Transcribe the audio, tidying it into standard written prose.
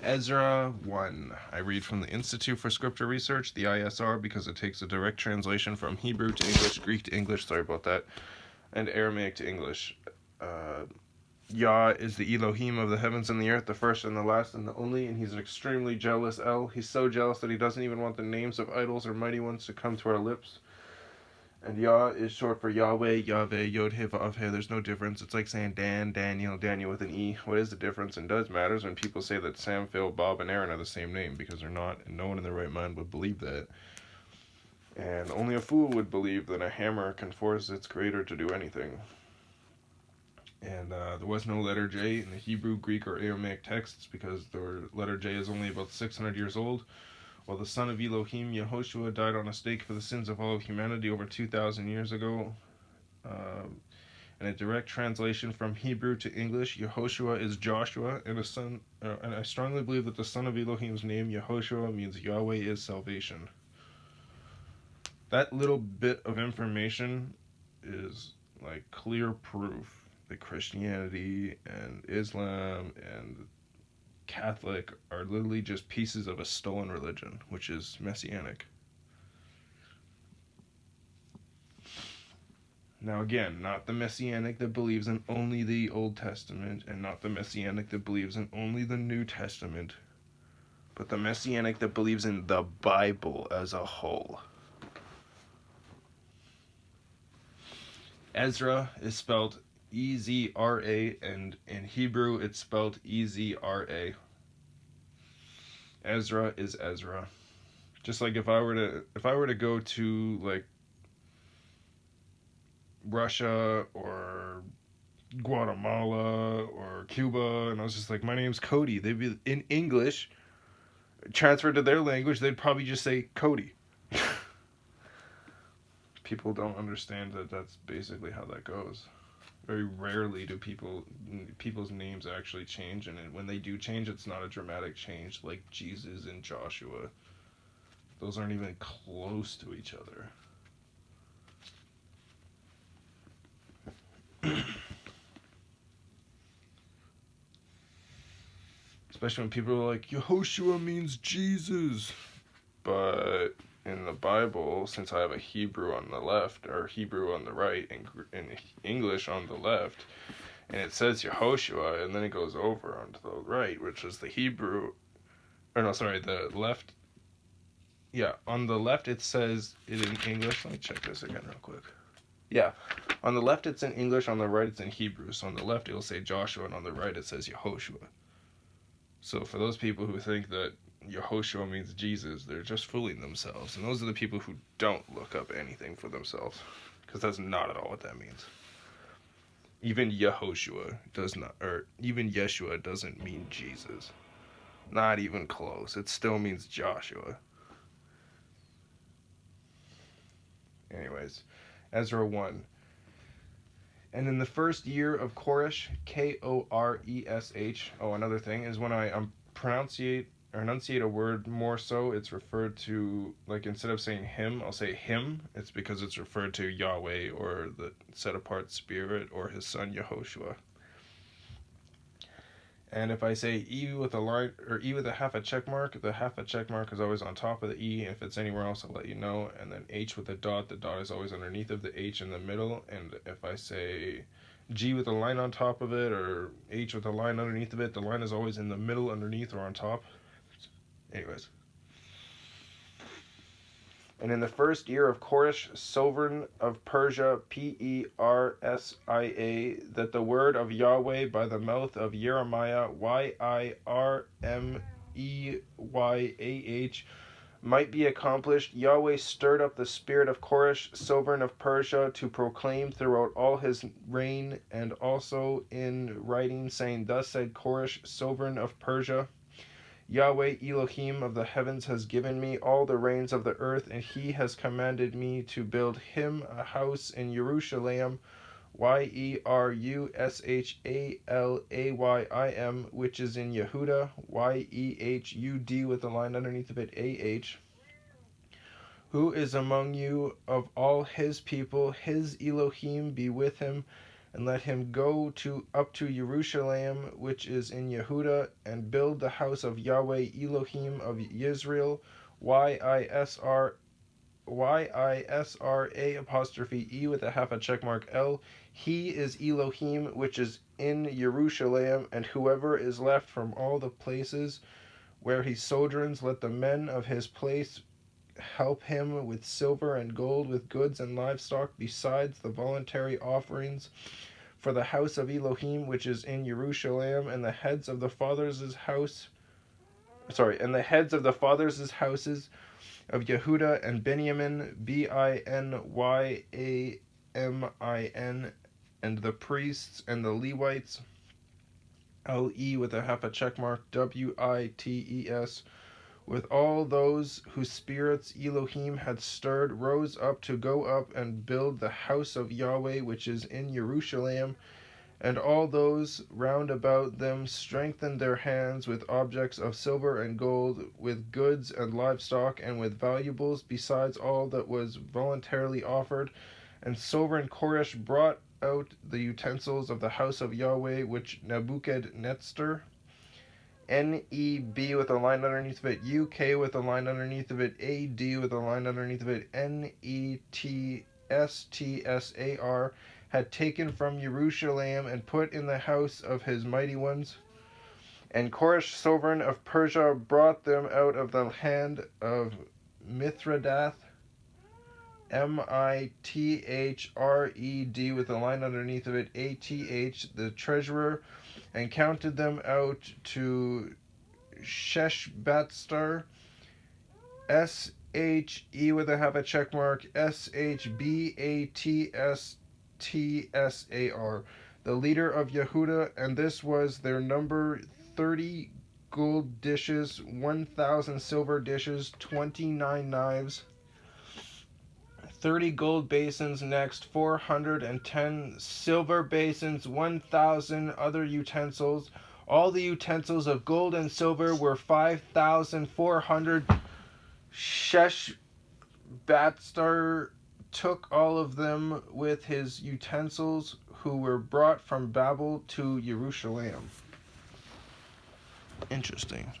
Ezra 1. I read from the Institute for Scripture Research, the ISR, because it takes a direct translation from Hebrew to English, Greek to English, sorry about that, and Aramaic to English. Yah is the Elohim of the heavens and the earth, the first and the last and the only, and he's an extremely jealous El. He's so jealous that he doesn't even want the names of idols or mighty ones to come to our lips. And Yah is short for YahWeh, YahWeh, Yod-Heh, Vav-Heh. There's no difference. It's like saying Dan, Daniel, Daniel with an E. What is the difference and does matters when people say that Sam, Phil, Bob, and Aaron are the same name, because they're not, and no one in their right mind would believe that. And only a fool would believe that a hammer can force its creator to do anything. And there was no letter J in the Hebrew, Greek, or Aramaic texts, because the letter J is only about 600 years old. While the son of Elohim, Yehoshua, died on a stake for the sins of all of humanity over 2,000 years ago. In a direct translation from Hebrew to English, Yehoshua is Joshua, and I strongly believe that the son of Elohim's name, Yehoshua, means YahWeh is salvation. That little bit of information is like clear proof that Christianity and Islam and Catholic are literally just pieces of a stolen religion, which is messianic. Now again, not the messianic that believes in only the Old Testament, and not the messianic that believes in only the New Testament, but the messianic that believes in the Bible as a whole. Ezra is spelled E-Z-R-A, and in Hebrew it's spelled E-Z-R-A. Ezra is Ezra. Just like if I were to go to like Russia or Guatemala or Cuba, and I was just like, my name's Cody, they'd be in English, transferred to their language, they'd probably just say Cody. People don't understand that that's basically how that goes. Very rarely do people's names actually change, and when they do change, it's not a dramatic change like Jesus and Joshua. Those aren't even close to each other. Especially when people are like, Yehoshua means Jesus. But in the Bible, since I have a Hebrew on the left, or Hebrew on the right, and English on the left, and it says Yehoshua, and then it goes over onto the right, which is the Hebrew, the left. Yeah, on the left it says it in English. Let me check this again real quick. Yeah, on the left it's in English, on the right it's in Hebrew. So on the left it'll say Joshua, and on the right it says Yehoshua. So for those people who think that Yehoshua means Jesus, they're just fooling themselves. And those are the people who don't look up anything for themselves, because that's not at all what that means. Even Yehoshua does not, or even Yeshua doesn't mean Jesus. Not even close. It still means Joshua. Anyways, Ezra 1. And in the first year of Koresh, K-O-R-E-S-H, another thing is when I enunciate a word more so, it's referred to, like instead of saying him, I'll say him. It's because it's referred to YahWeh, or the set apart spirit, or his son Yehoshua. And if I say E with a line, or E with a half a check mark, the half a check mark is always on top of the E. If it's anywhere else, I'll let you know. And then H with a dot, the dot is always underneath of the H in the middle. And if I say G with a line on top of it, or H with a line underneath of it, the line is always in the middle, underneath, or on top. Anyways. And in the first year of Koresh, sovereign of Persia, Persia, that the word of YahWeh by the mouth of Jeremiah, Yirmeyah, might be accomplished, YahWeh stirred up the spirit of Koresh, sovereign of Persia, to proclaim throughout all his reign, and also in writing, saying, Thus said Koresh, sovereign of Persia, YahWeh Elohim of the heavens has given me all the reins of the earth, and he has commanded me to build him a house in Jerusalem, Yerushalayim, which is in Yehuda, Yehud with a line underneath of it, AH. Who is among you of all his people, his Elohim be with him, and let him go up to Jerusalem, which is in Yehuda, and build the house of YahWeh Elohim of Israel, YISRA apostrophe E with a half a check mark L. He is Elohim, which is in Jerusalem, and whoever is left from all the places where he sojourns, let the men of his place help him with silver and gold, with goods and livestock, besides the voluntary offerings for the house of Elohim, which is in Jerusalem, and the heads of the fathers' houses of Yehuda and Benjamin, Binyamin, and the priests and the Levites, LE with a half a check mark, WITES, with all those whose spirits Elohim had stirred, rose up to go up and build the house of YahWeh, which is in Jerusalem. And all those round about them strengthened their hands with objects of silver and gold, with goods and livestock, and with valuables, besides all that was voluntarily offered. And Sovereign Koresh brought out the utensils of the house of YahWeh, which Nebuchadnezzar, NEB with a line underneath of it, UK with a line underneath of it, AD with a line underneath of it, NETSTSAR, had taken from Jerusalem and put in the house of his mighty ones. And Koresh, sovereign of Persia, brought them out of the hand of Mithredath, MITHRED with a line underneath of it, ATH, the treasurer, and counted them out to Sheshbatsar, SHE with a half a check mark, SHBATSTSAR, the leader of Yehuda, and this was their number: 30 gold dishes, 1,000 silver dishes, 29 knives, 30 gold basins, next 410 silver basins, 1,000 other utensils. All the utensils of gold and silver were 5,400. Sheshbatsar took all of them with his utensils, who were brought from Babel to Jerusalem. Interesting.